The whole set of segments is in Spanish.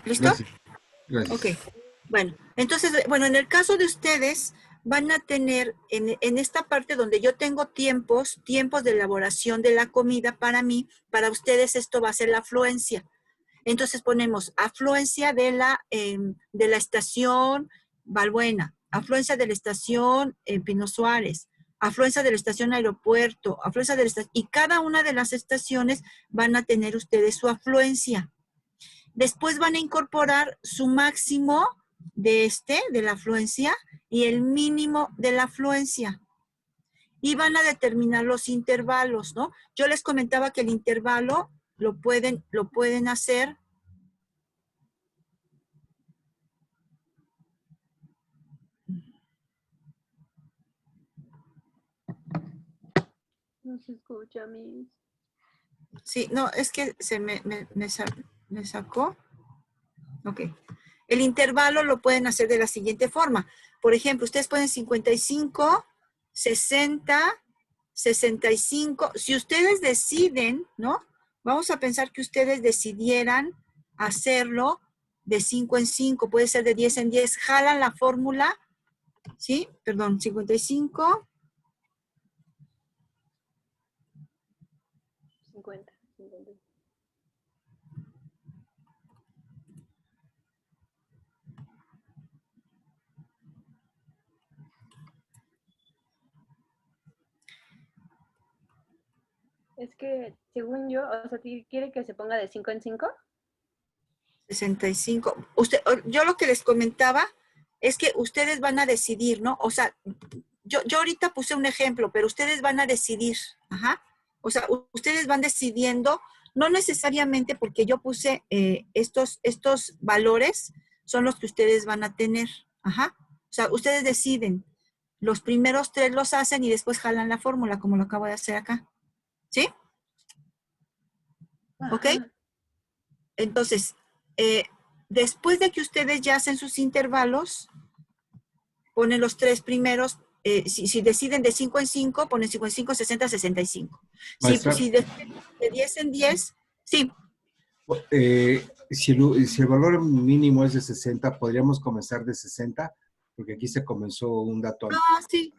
¿Listo? Gracias. Gracias. Ok. Bueno, entonces, bueno, en el caso de ustedes, van a tener en esta parte donde yo tengo tiempos de elaboración de la comida para mí, para ustedes esto va a ser la afluencia. Entonces ponemos afluencia de la estación Balbuena, afluencia de la estación Pino Suárez, afluencia de la estación Aeropuerto, afluencia de la estación, y cada una de las estaciones van a tener ustedes su afluencia. Después van a incorporar su máximo de la afluencia y el mínimo de la afluencia. Y van a determinar los intervalos, ¿no? Yo les comentaba que el intervalo lo pueden hacer. No se escucha, Miss. Sí, no, es que se me sacó. Ok. El intervalo lo pueden hacer de la siguiente forma. Por ejemplo, ustedes pueden 55, 60, 65. Si ustedes deciden, ¿no? Vamos a pensar que ustedes decidieran hacerlo de 5 en 5, puede ser de 10 en 10. Jalan la fórmula, ¿sí? Perdón, 55. 50. Es que, según yo, o sea, ¿quiere que se ponga de 5 en 5? 65. Yo lo que les comentaba es que ustedes van a decidir, ¿no? O sea, yo ahorita puse un ejemplo, pero ustedes van a decidir. Ajá. O sea, ustedes van decidiendo, no necesariamente porque yo puse estos valores, son los que ustedes van a tener. Ajá. O sea, ustedes deciden. Los primeros 3 los hacen y después jalan la fórmula, como lo acabo de hacer acá. ¿Sí? Ajá. ¿Ok? Entonces, después de que ustedes ya hacen sus intervalos, ponen los 3 primeros, si deciden de 5 en 5, ponen 5 en 5, 60, 65. Si deciden de 10 en 10, sí. Si el valor mínimo es de 60, ¿podríamos comenzar de 60? Porque aquí se comenzó un dato. Ah, sí.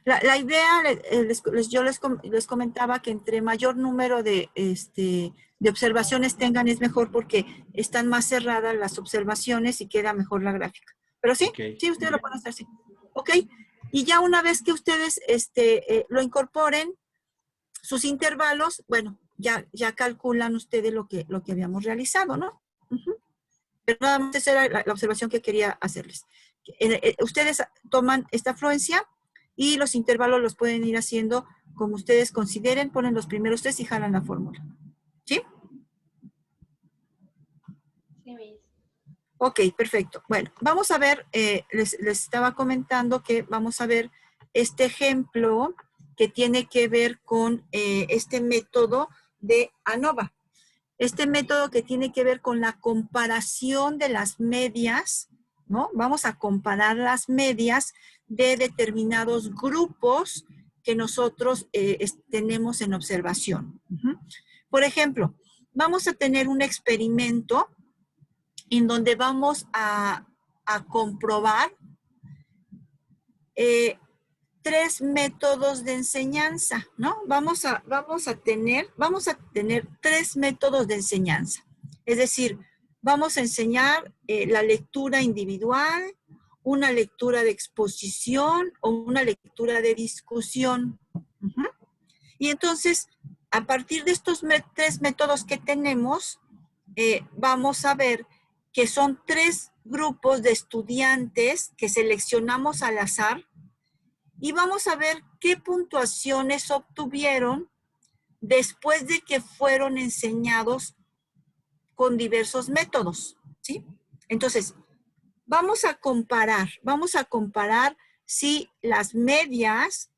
La idea, yo les comentaba que entre mayor número de observaciones tengan es mejor porque están más cerradas las observaciones y queda mejor la gráfica. Pero sí, Okay. sí, ustedes lo pueden hacer, sí. ¿Ok? Y ya una vez que ustedes lo incorporen, sus intervalos, bueno, ya calculan ustedes lo que habíamos realizado, ¿no? Uh-huh. Pero nada más esa era la observación que quería hacerles. Ustedes toman esta afluencia y los intervalos los pueden ir haciendo como ustedes consideren, ponen los primeros 3 y jalan la fórmula. ¿Sí? Sí, Miss. Ok, perfecto. Bueno, vamos a ver, les estaba comentando que vamos a ver este ejemplo que tiene que ver con este método de ANOVA. Este método que tiene que ver con la comparación de las medias, ¿no? Vamos a comparar las medias de determinados grupos que nosotros tenemos en observación. Uh-huh. Por ejemplo, vamos a tener un experimento en donde vamos a comprobar 3 métodos de enseñanza, ¿no? Vamos a tener 3 métodos de enseñanza. Es decir, vamos a enseñar la lectura individual, una lectura de exposición o una lectura de discusión. Uh-huh. Y entonces, a partir de estos 3 métodos que tenemos, vamos a ver que son 3 grupos de estudiantes que seleccionamos al azar y vamos a ver qué puntuaciones obtuvieron después de que fueron enseñados con diversos métodos, ¿sí? Entonces, vamos a comparar si las medias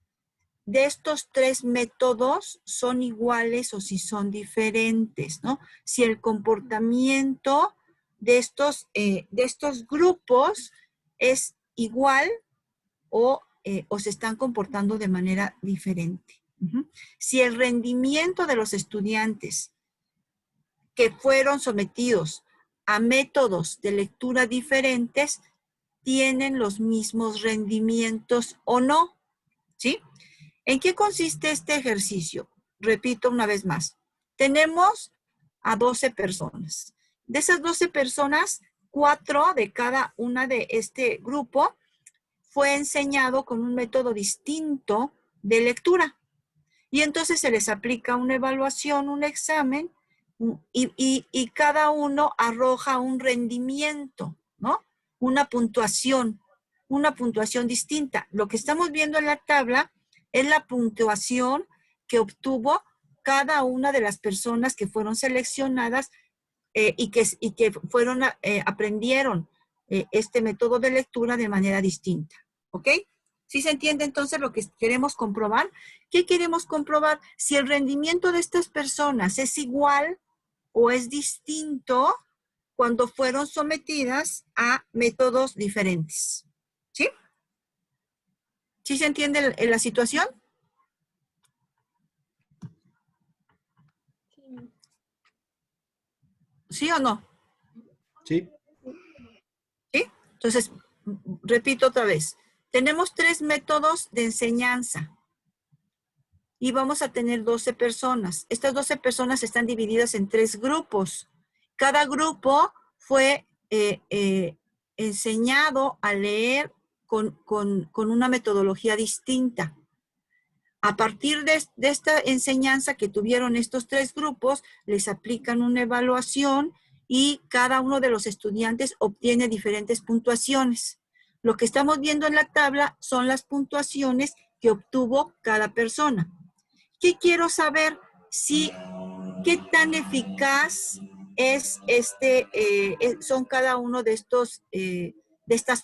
de estos 3 métodos son iguales o si son diferentes, ¿no? Si el comportamiento de estos grupos es igual o se están comportando de manera diferente. Uh-huh. Si el rendimiento de los estudiantes que fueron sometidos a métodos de lectura diferentes tienen los mismos rendimientos o no, ¿sí? ¿En qué consiste este ejercicio? Repito una vez más. Tenemos a 12 personas. De esas 12 personas, 4 de cada una de este grupo fue enseñado con un método distinto de lectura. Y entonces se les aplica una evaluación, un examen, y cada uno arroja un rendimiento, ¿no? Una puntuación distinta. Lo que estamos viendo en la tabla es la puntuación que obtuvo cada una de las personas que fueron seleccionadas y que fueron, aprendieron este método de lectura de manera distinta. ¿Ok? ¿Sí se entiende entonces lo que queremos comprobar? ¿Qué queremos comprobar? Si el rendimiento de estas personas es igual o es distinto cuando fueron sometidas a métodos diferentes. ¿Sí? ¿Sí se entiende la situación? Sí. ¿Sí o no? Sí. ¿Sí? Entonces, repito otra vez. Tenemos 3 métodos de enseñanza y vamos a tener 12 personas. Estas 12 personas están divididas en 3 grupos. Cada grupo fue enseñado a leer con una metodología distinta. A partir de esta enseñanza que tuvieron estos 3 grupos, les aplican una evaluación y cada uno de los estudiantes obtiene diferentes puntuaciones. Lo que estamos viendo en la tabla son las puntuaciones que obtuvo cada persona. ¿Qué quiero saber? ¿Qué tan eficaz es son cada uno de estas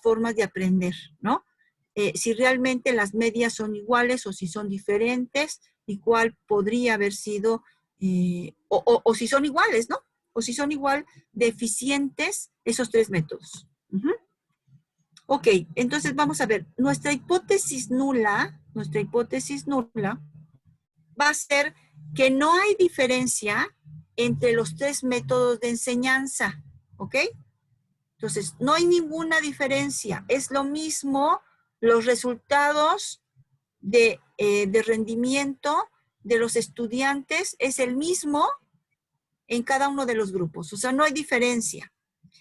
formas de aprender, ¿no? Si realmente las medias son iguales o si son diferentes y cuál podría haber sido, o si son iguales, ¿no? O si son igual de eficientes esos 3 métodos. Ok, entonces vamos a ver, nuestra hipótesis nula va a ser que no hay diferencia entre los 3 métodos de enseñanza, ¿ok? Entonces, no hay ninguna diferencia. Es lo mismo los resultados de rendimiento de los estudiantes, es el mismo en cada uno de los grupos. O sea, no hay diferencia.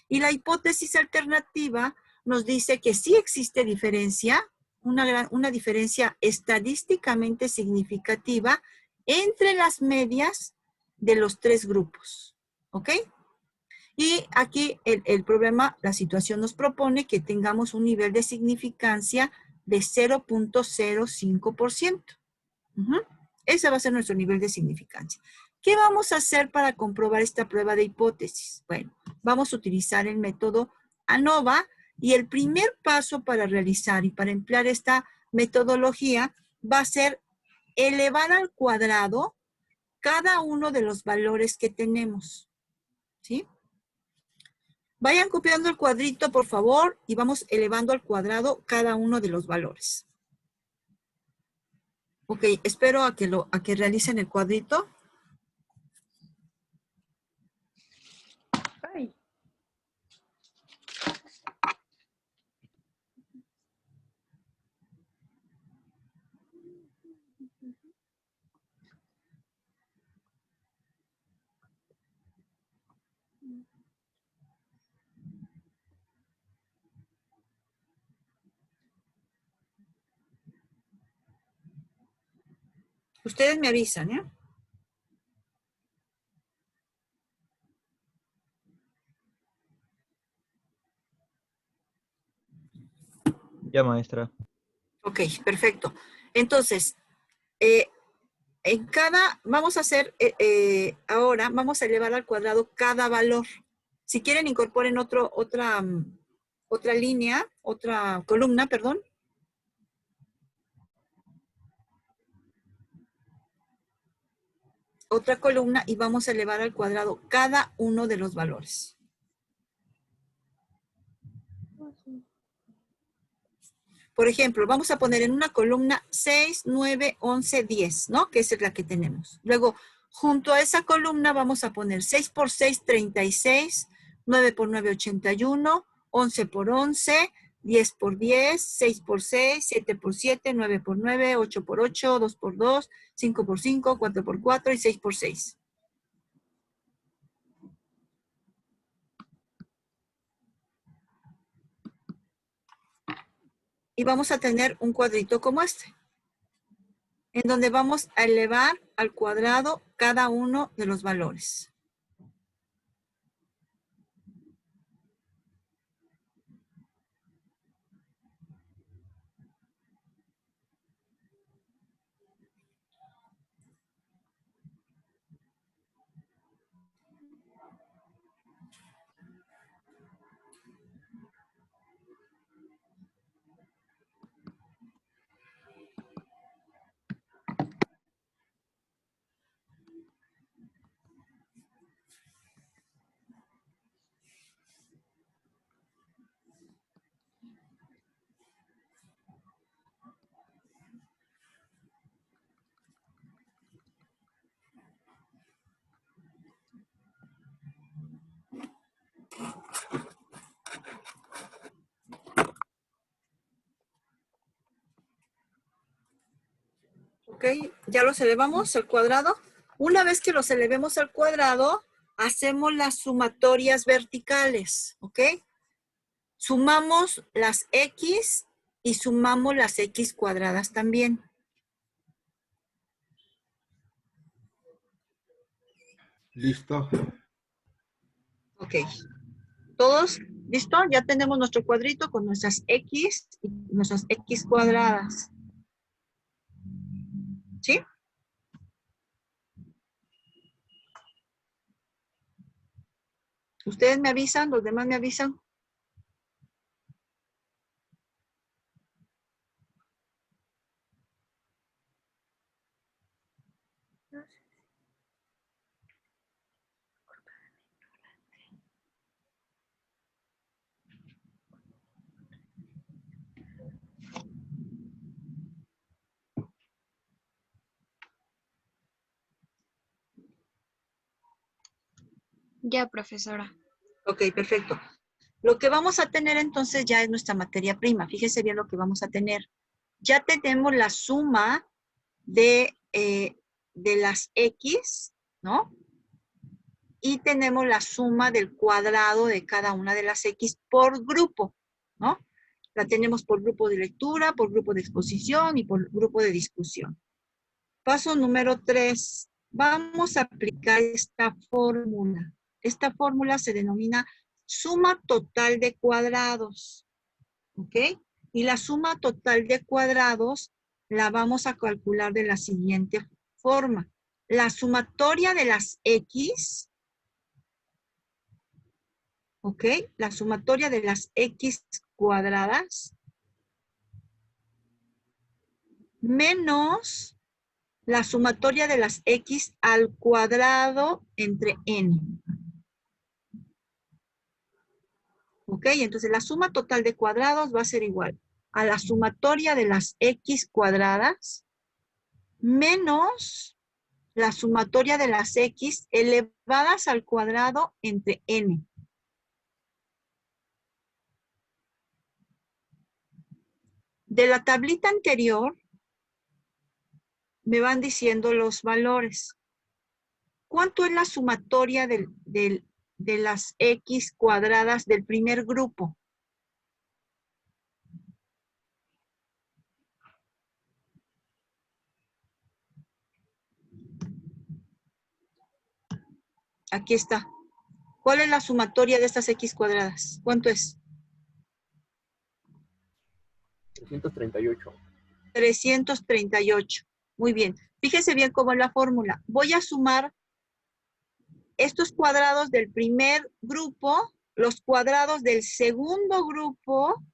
Y la hipótesis alternativa nos dice que sí existe diferencia, una diferencia estadísticamente significativa entre las medias de los 3 grupos. ¿Ok? Y aquí el problema, la situación nos propone que tengamos un nivel de significancia de 0.05%. Ese va a ser nuestro nivel de significancia. ¿Qué vamos a hacer para comprobar esta prueba de hipótesis? Bueno, vamos a utilizar el método ANOVA y el primer paso para realizar y para emplear esta metodología va a ser elevar al cuadrado cada uno de los valores que tenemos. ¿Sí? Vayan copiando el cuadrito, por favor, y vamos elevando al cuadrado cada uno de los valores. Ok, espero a que realicen el cuadrito. Ay. Ustedes me avisan, ¿eh? Ya, maestra. Ok, perfecto. Entonces, vamos a hacer, ahora vamos a elevar al cuadrado cada valor. Si quieren, incorporen otra línea, otra columna, perdón. Otra columna y vamos a elevar al cuadrado cada uno de los valores. Por ejemplo, vamos a poner en una columna 6, 9, 11, 10, ¿no? Que esa es la que tenemos. Luego, Junto a esa columna vamos a poner 6 por 6, 36, 9 por 9, 81, 11 por 11, 10 por 10, 6 por 6, 7 por 7, 9 por 9, 8 por 8, 2 por 2, 5 por 5, 4 por 4 y 6 por 6. Y vamos a tener un cuadrito como este, en donde vamos a elevar al cuadrado cada uno de los valores. ¿Ok? Ya los elevamos al cuadrado. Una vez que los elevemos al cuadrado, hacemos las sumatorias verticales, ¿ok? Sumamos las X y sumamos las X cuadradas también. Listo. Ok. ¿Todos? ¿Listo? Ya tenemos nuestro cuadrito con nuestras X y nuestras X cuadradas. ¿Sí? ¿Ustedes me avisan? ¿Los demás me avisan? Ya, profesora. Ok, perfecto. Lo que vamos a tener entonces ya es nuestra materia prima. Fíjense bien lo que vamos a tener. Ya tenemos la suma de las X, ¿no? Y tenemos la suma del cuadrado de cada una de las X por grupo, ¿no? La tenemos por grupo de lectura, por grupo de exposición y por grupo de discusión. Paso número 3. Vamos a aplicar esta fórmula. Esta fórmula se denomina suma total de cuadrados, ¿ok? Y la suma total de cuadrados la vamos a calcular de la siguiente forma. La sumatoria de las X, ¿ok? La sumatoria de las X cuadradas menos la sumatoria de las X al cuadrado entre n. ¿Ok? Entonces la suma total de cuadrados va a ser igual a la sumatoria de las X cuadradas menos la sumatoria de las X elevadas al cuadrado entre n. De la tablita anterior me van diciendo los valores. ¿Cuánto es la sumatoria de las X cuadradas del primer grupo? Aquí está. ¿Cuál es la sumatoria de estas X cuadradas? ¿Cuánto es? 338. 338. Muy bien. Fíjense bien cómo es la fórmula. Voy a sumar estos cuadrados del primer grupo, los cuadrados del segundo grupo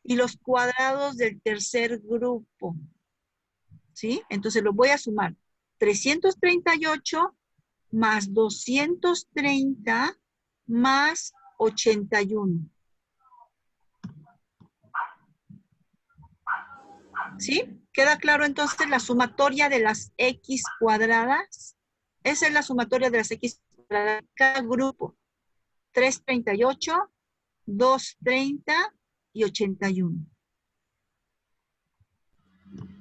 y los cuadrados del tercer grupo. ¿Sí? Entonces los voy a sumar. 338 más 230 más 81. ¿Sí? ¿Queda claro entonces la sumatoria de las X cuadradas? Esa es la sumatoria de las X para cada grupo. 338, 230 y 81.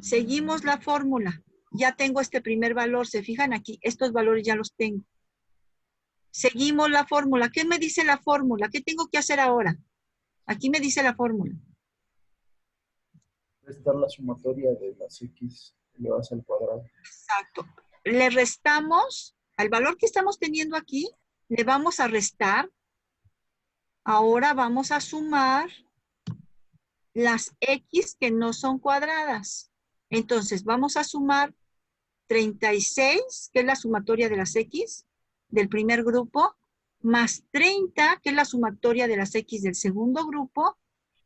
Seguimos la fórmula. Ya tengo este primer valor. Se fijan aquí, estos valores ya los tengo. Seguimos la fórmula. ¿Qué me dice la fórmula? ¿Qué tengo que hacer ahora? Aquí me dice la fórmula. Restar la sumatoria de las X elevadas al cuadrado. Exacto. Le restamos, al valor que estamos teniendo aquí, le vamos a restar. Ahora vamos a sumar las X que no son cuadradas. Entonces, vamos a sumar 36, que es la sumatoria de las X del primer grupo, más 30, que es la sumatoria de las X del segundo grupo,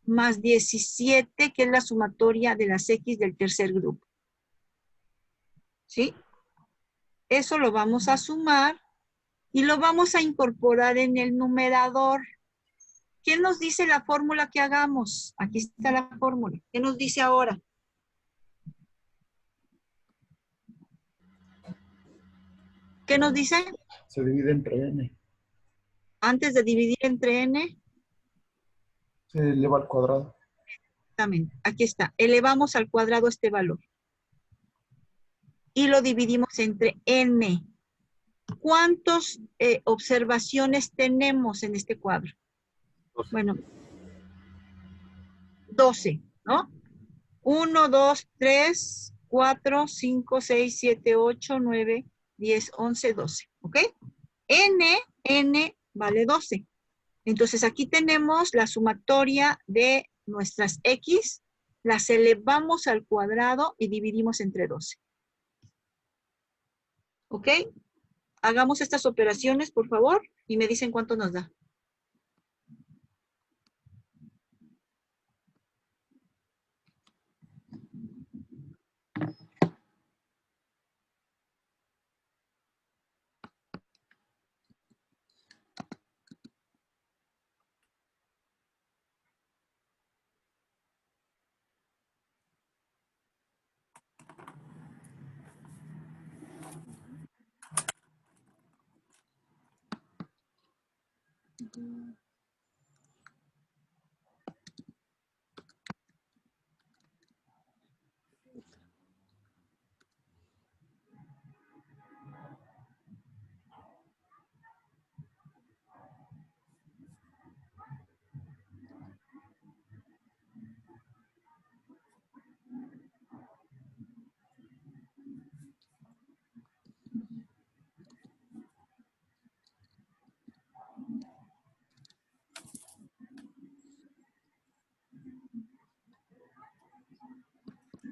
más 17, que es la sumatoria de las X del tercer grupo. ¿Sí? Eso lo vamos a sumar y lo vamos a incorporar en el numerador. ¿Qué nos dice la fórmula que hagamos? Aquí está la fórmula. ¿Qué nos dice ahora? ¿Qué nos dice? Se divide entre n. Antes de dividir entre n, Se eleva al cuadrado. exactamente, aquí está. Elevamos al cuadrado este valor. Y lo dividimos entre n. ¿Cuántas observaciones tenemos en este cuadro? 12. Bueno, 12, ¿no? 1, 2, 3, 4, 5, 6, 7, 8, 9, 10, 11, 12. ¿Ok? N vale 12. Entonces aquí tenemos la sumatoria de nuestras X, las elevamos al cuadrado y dividimos entre 12. ¿Ok? Hagamos estas operaciones, por favor, y me dicen cuánto nos da.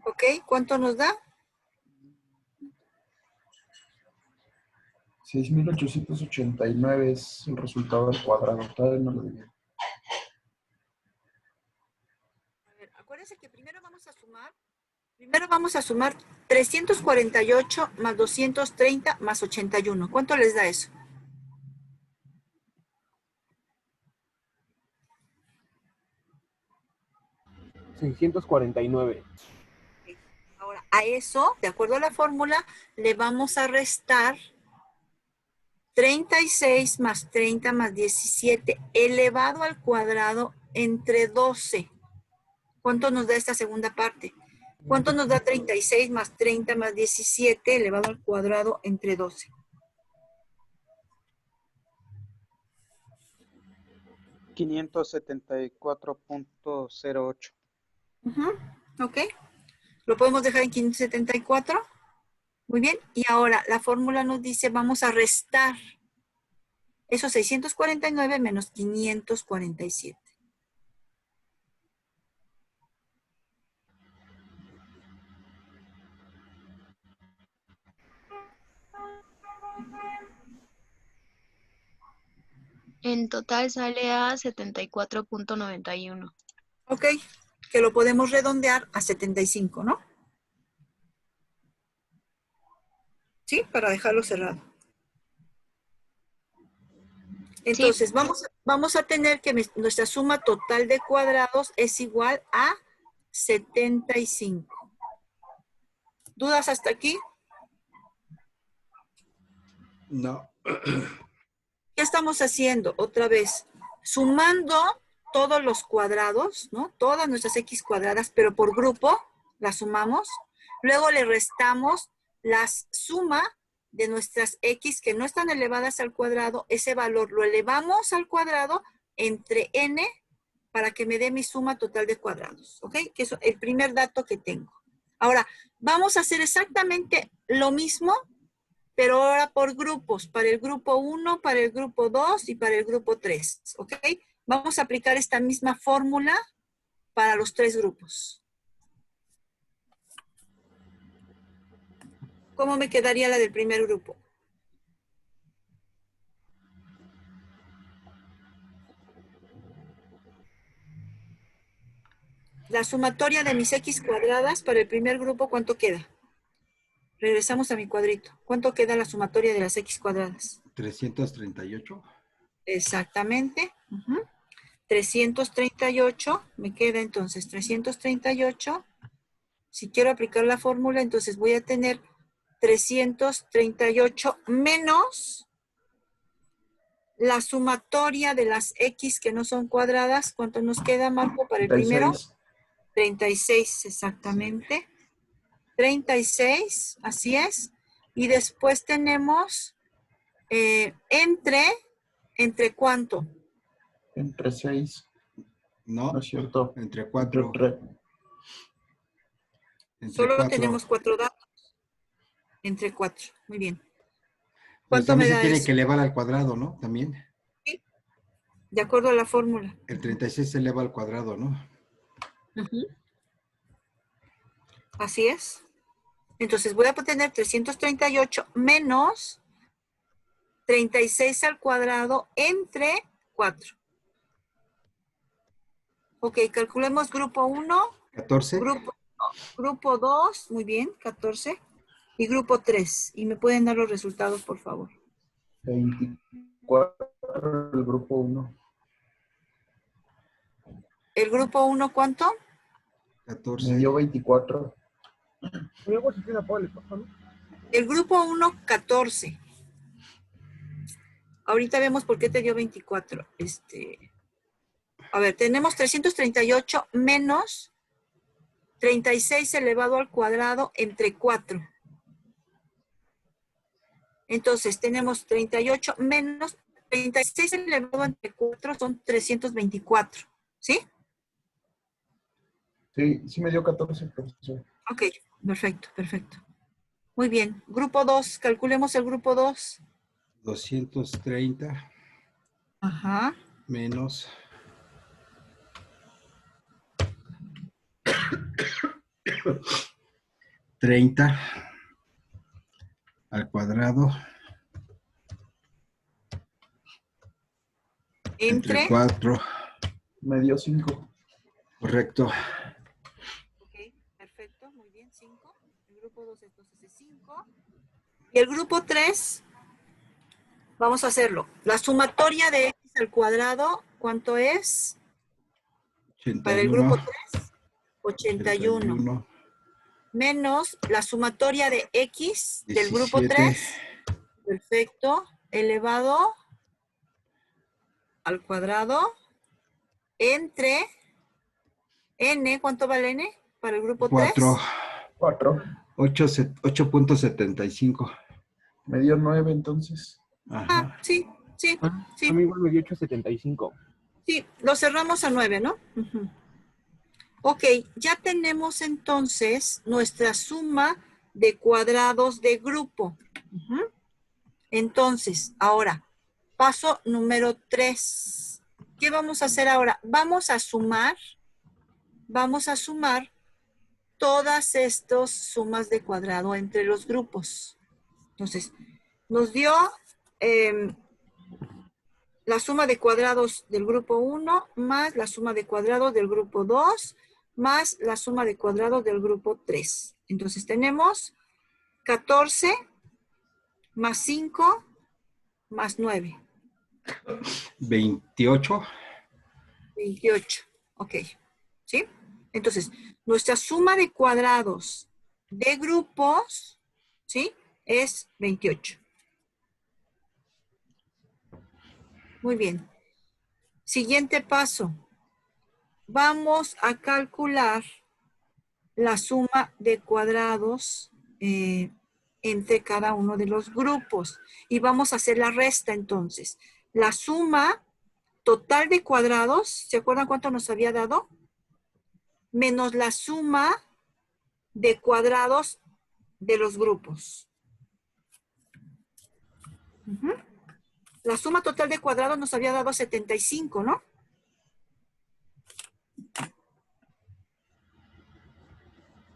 ¿Ok? ¿Cuánto nos da? 6.889 es el resultado del cuadrado. Todavía no lo divido. A ver, acuérdense que primero vamos a sumar. Primero vamos a sumar 348 más 230 más 81. ¿Cuánto les da eso? $649. Ahora, a eso, de acuerdo a la fórmula, le vamos a restar 36 más 30 más 17 elevado al cuadrado entre 12. ¿Cuánto nos da esta segunda parte? ¿Cuánto nos da 36 más 30 más 17 elevado al cuadrado entre 12? 574.08. ¿Ok? ¿Lo podemos dejar en 574? Muy bien. Y ahora la fórmula nos dice, vamos a restar esos 649 menos 547. En total sale a 74.91. Ok, que lo podemos redondear a 75, ¿no? ¿Sí? Para dejarlo cerrado. Entonces, vamos a tener que nuestra suma total de cuadrados es igual a 75. ¿Dudas hasta aquí? No. ¿Qué estamos haciendo? Otra vez, sumando todos los cuadrados, ¿no? Todas nuestras x cuadradas, pero por grupo, las sumamos. Luego le restamos la suma de nuestras x que no están elevadas al cuadrado. Ese valor lo elevamos al cuadrado entre n para que me dé mi suma total de cuadrados, ¿ok? Que es el primer dato que tengo. Ahora, vamos a hacer exactamente lo mismo, pero ahora por grupos, para el grupo 1, para el grupo 2 y para el grupo 3, ¿ok? Vamos a aplicar esta misma fórmula para los 3 grupos. ¿Cómo me quedaría la del primer grupo? La sumatoria de mis x cuadradas para el primer grupo, ¿cuánto queda? Regresamos a mi cuadrito. ¿Cuánto queda la sumatoria de las x cuadradas? 338. Exactamente. 338, me queda entonces 338. Si quiero aplicar la fórmula, entonces voy a tener 338 menos la sumatoria de las x que no son cuadradas. ¿Cuánto nos queda, Marco, para el primero? 36, exactamente. 36, así es. Y después tenemos ¿entre cuánto? Entre 6. No, No es cierto. entre 4. Entre Solo 4. tenemos 4 datos. Entre 4, muy bien. Pues ¿Cuánto también me se da tiene eso? que elevar al cuadrado, ¿no? También. Sí, de acuerdo a la fórmula. El 36 se eleva al cuadrado, ¿no? Así es. Entonces voy a tener 338 menos 36 al cuadrado entre 4. Ok, calculemos grupo 1, 14. grupo 2, muy bien, 14, y grupo 3. Y me pueden dar los resultados, por favor. 24 el grupo 1. ¿El grupo 1 cuánto? 14. Me dio 24. El grupo 1, 14. Ahorita vemos por qué te dio 24. A ver, tenemos 338 menos 36 elevado al cuadrado entre 4. Entonces, tenemos 38 menos 36 elevado entre 4 son 324. ¿Sí? Sí, sí me dio 14, profesor. Ok, perfecto, perfecto. Muy bien. Grupo 2, calculemos el grupo 2. 230 Ajá. menos 30 al cuadrado entre 4. Me dio 5. Correcto. Ok, perfecto, muy bien, 5. El grupo 2 entonces es 5. Y el grupo 3, vamos a hacerlo. La sumatoria de x al cuadrado, ¿cuánto es? 81. Para el grupo 3, 81. Menos la sumatoria de x 17. del grupo 3. Perfecto. Elevado al cuadrado entre n. ¿Cuánto vale n para el grupo 3? 4. 8.75. Me dio 9 entonces. Ajá. Sí, sí, sí. A mí igual me dio 8.75. Sí, lo cerramos a 9, ¿no? Ok, ya tenemos entonces nuestra suma de cuadrados de grupo. Entonces, ahora, paso número 3. ¿Qué vamos a hacer ahora? Vamos a sumar todas estas sumas de cuadrado entre los grupos. Entonces, nos dio la suma de cuadrados del grupo 1 más la suma de cuadrados del grupo 2 más la suma de cuadrados del grupo 3. Entonces tenemos 14 más 5 más 9. 28. 28. Ok. ¿Sí? Entonces, nuestra suma de cuadrados de grupos, ¿sí? Es 28. Muy bien. Siguiente paso. Vamos a calcular la suma de cuadrados entre cada uno de los grupos. Y vamos a hacer la resta entonces. La suma total de cuadrados, ¿se acuerdan cuánto nos había dado? Menos la suma de cuadrados de los grupos. Ujú. La suma total de cuadrados nos había dado 75, ¿no?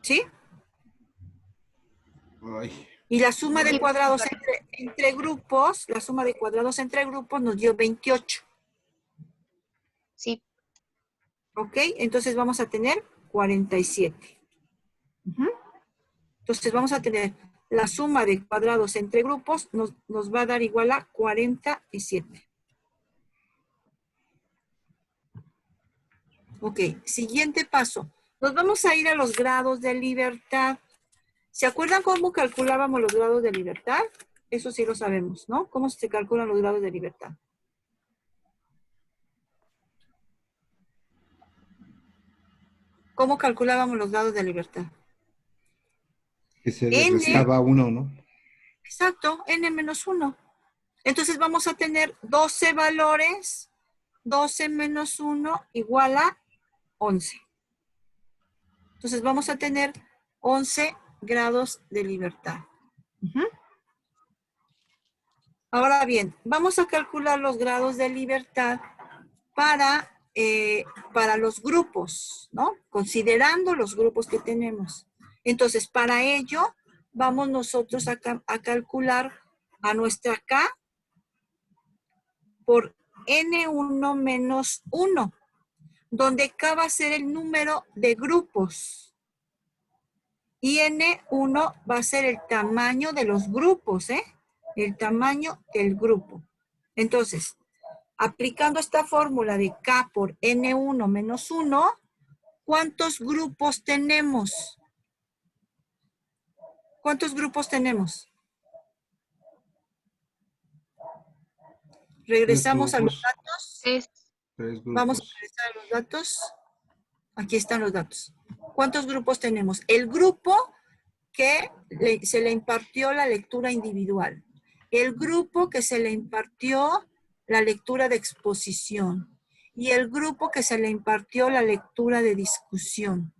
¿Sí? Ay, Y la suma de Sí. cuadrados entre grupos, la suma de cuadrados entre grupos nos dio 28. Sí. ¿Ok? Entonces vamos a tener 47. Ujú. Entonces vamos a tener la suma de cuadrados entre grupos nos va a dar igual a 47. Ok, siguiente paso. Nos vamos a ir a los grados de libertad. ¿Se acuerdan cómo calculábamos los grados de libertad? Eso sí lo sabemos, ¿no? ¿Cómo se calculan los grados de libertad? ¿Cómo calculábamos los grados de libertad? que se le N. restaba 1, ¿no? Exacto, n menos 1. Entonces vamos a tener 12 valores, 12 menos 1 igual a 11. Entonces vamos a tener 11 grados de libertad. Ujú. Ahora bien, vamos a calcular los grados de libertad para los grupos, ¿no? Considerando los grupos que tenemos. Entonces, para ello, vamos nosotros a calcular a nuestra K por N1 menos 1, donde K va a ser el número de grupos. Y N1 va a ser el tamaño de los grupos, ¿eh? El tamaño del grupo. Entonces, aplicando esta fórmula de K por N1 menos 1, ¿cuántos grupos tenemos? ¿Cuántos grupos tenemos? Regresamos a los datos. 3. 3 Vamos a grupos. regresar a los datos. Aquí están los datos. ¿Cuántos grupos tenemos? El grupo que se le impartió la lectura individual. El grupo que se le impartió la lectura de exposición. Y el grupo que se le impartió la lectura de discusión.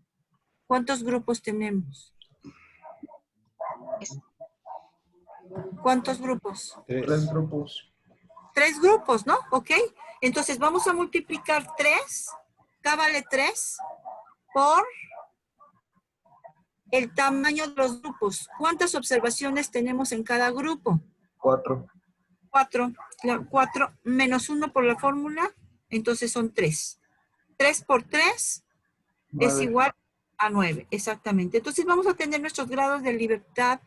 ¿Cuántos grupos tenemos? ¿Cuántos grupos? 3 grupos. 3 grupos, ¿no? Ok. Entonces vamos a multiplicar 3. K vale 3 por el tamaño de los grupos. ¿Cuántas observaciones tenemos en cada grupo? 4. 4. 4 menos 1 por la fórmula, entonces son 3. 3 por 3 es igual a 9, exactamente. Entonces vamos a tener nuestros grados de libertad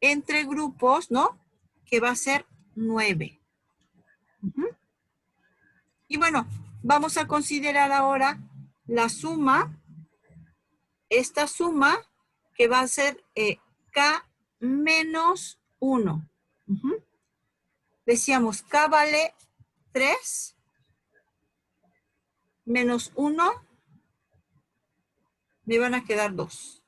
entre grupos, ¿no? Que va a ser 9. Ujú. Y bueno, vamos a considerar ahora la suma, esta suma que va a ser K menos 1. Ujú. Decíamos, K vale 3 menos 1, me van a quedar 2.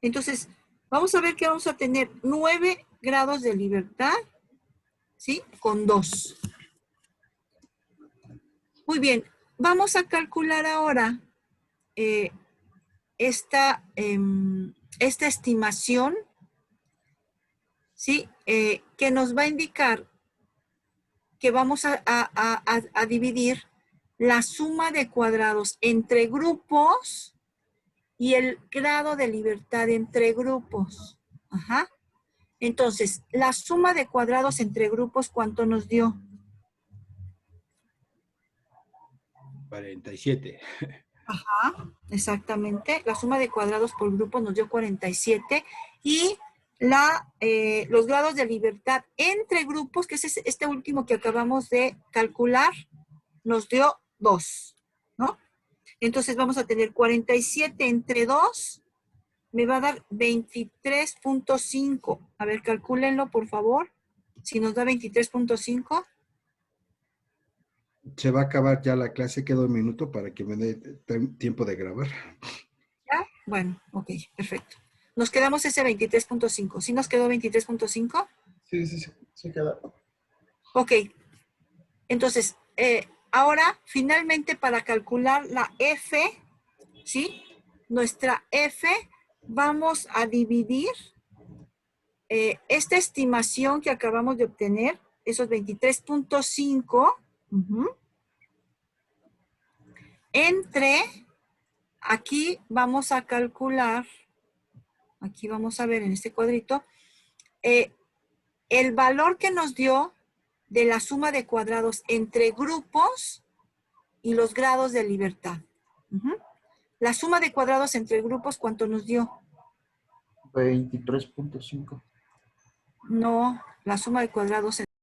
Entonces, vamos a ver que vamos a tener 9 grados de libertad, ¿sí? Con 2. Muy bien, vamos a calcular ahora esta estimación, ¿sí? Que nos va a indicar que vamos a dividir la suma de cuadrados entre grupos y el grado de libertad entre grupos. Ajá. Entonces, la suma de cuadrados entre grupos, ¿cuánto nos dio? 47. Ajá, exactamente. La suma de cuadrados por grupos nos dio 47. Y los grados de libertad entre grupos, que es este último que acabamos de calcular, nos dio 2, ¿no? Entonces vamos a tener 47 entre 2, me va a dar 23.5. A ver, calcúlenlo, por favor. Si nos da 23.5. Se va a acabar ya la clase, queda un minuto para que me dé tiempo de grabar. ¿Ya? Bueno, ok, perfecto. Nos quedamos ese 23.5. ¿Sí nos quedó 23.5? Sí, sí, sí, se queda. Ok. Entonces, ahora, finalmente, para calcular la F, ¿sí? Nuestra F, vamos a dividir esta estimación que acabamos de obtener, esos 23.5, entre, aquí vamos a calcular, aquí vamos a ver en este cuadrito, el valor que nos dio de la suma de cuadrados entre grupos y los grados de libertad. La suma de cuadrados entre grupos, ¿cuánto nos dio? 23.5. No, la suma de cuadrados